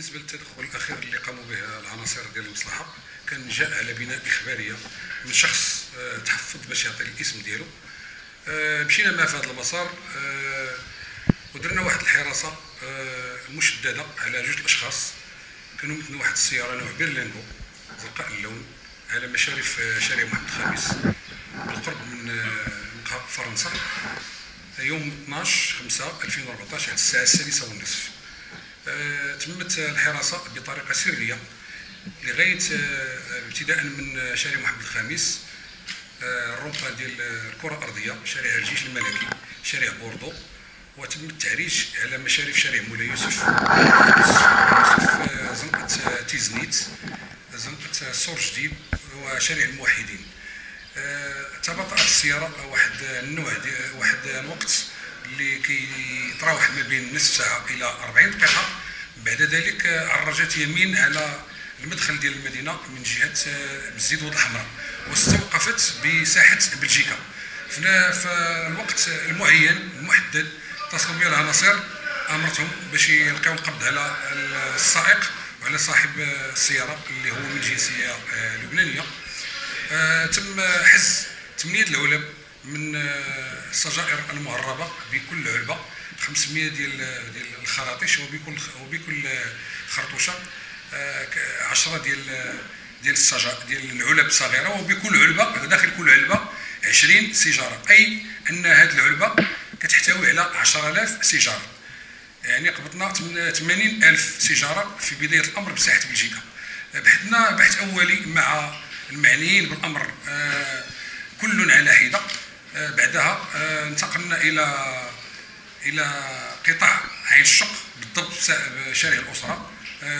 بالنسبه للتدخل الاخير اللي قاموا به العناصر ديال المصلحه، كان جاء على بناء اخباريه من شخص تحفظ باش يعطي الاسم ديالو. مشينا معاه في هذا المسار ودرنا واحد الحراسه مشدده على جوج الاشخاص كانوا مثل واحد السياره نوع بيرلينغو زرقاء اللون على مشارف شارع محمد الخامس بالقرب من فرنسا يوم 12/5/2014 على الساعه 6:30. تمت الحراسه بطريقه سريه لغايه ابتداء من شارع محمد الخامس، الرومبا ديال الكره الارضيه، شارع الجيش الملكي، شارع بوردو، وتم التعريج على مشارف شارع مولاي يوسف، زنقه تيزنيت، زنقه السور جديد، وشارع الموحدين. تباطأت السياره واحد الوقت اللي كيتراوح ما بين نصف ساعه الى 40 دقيقه. بعد ذلك عرجت يمين على المدخل ديال المدينه من جهه مسجد واد الحمراء، واستوقفت بساحه بلجيكا. في الوقت المعين المحدد اتصلوا بي العناصر، امرتهم باش يلقاو القبض على السائق وعلى صاحب السياره اللي هو من جنسيه لبنانيه. تم حز 8 العلب من السجائر المهربه بكل علبه، 500 ديال الخراطيش، وبكل خرطوشه 10 ديال العلب الصغيره، وبكل علبه داخل كل علبه 20 سيجاره، اي ان هذه العلبه كتحتوي على 10,000 سيجاره. يعني قبضنا 80,000 سيجاره في بدايه الامر بساحه بلجيكا. بحثنا بحث اولي مع المعنيين بالامر كل على حده. بعدها انتقلنا الى قطاع عين الشق، بالضبط شارع الاسره،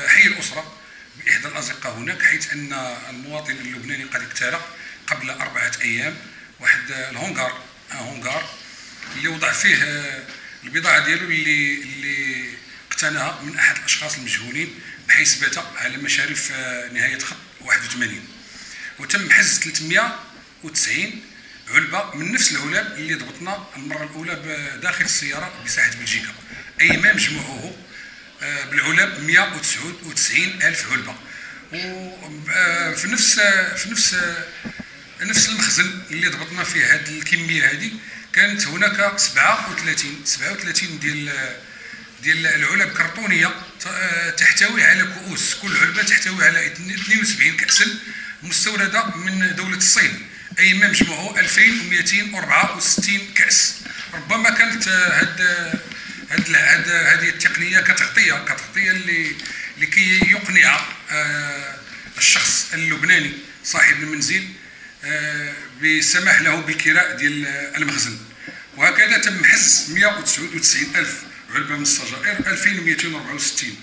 حي الاسره باحدى الازقه هناك، حيث ان المواطن اللبناني قد اقترق قبل 4 أيام واحد الهونغار اللي وضع فيه البضاعه ديالو اللي اقتناها من احد الاشخاص المجهولين، بحيث بات على مشارف نهايه خط 81. وتم حز 390 علبه من نفس العلب اللي ضبطنا المره الاولى داخل السياره بساحه بلجيكا، اي ما مجموعه بالعلب 199,000 علبه. وفي نفس المخزن اللي ضبطنا فيه هذه الكميه هذه، كانت هناك 37 ديال العلب كرتونيه تحتوي على كؤوس، كل علبه تحتوي على 72 كأسا مستورده من دوله الصين، اي ما مجموعه 2264 كأس. ربما كانت هذه التقنيه كتغطيه لكي يقنع الشخص اللبناني صاحب المنزل بالسماح له بالكراء ديال المخزن. وهكذا تم حز 199,000 علبه من السجائر، 2264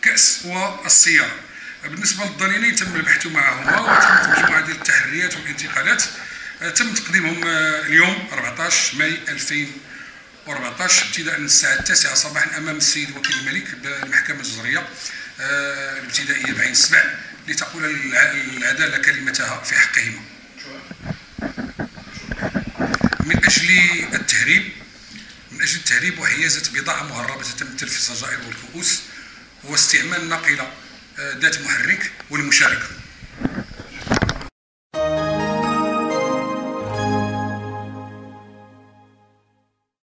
كأس والسياره. بالنسبه للضالينين تم البحث معهما، وتمت مجموعه ديال التحريات والانتقالات تم تقديمهم اليوم 14 ماي 2014 ابتداء من الساعه 9 صباحا امام السيد وكيل الملك بالمحكمه الجزريه الابتدائيه بعين السبع، لتقول العداله كلمتها في حقهما. من اجل التهريب وحيازه بضاعه مهربه تتمثل في السجائر والكؤوس، واستعمال ناقله ذات محرك والمشاركه.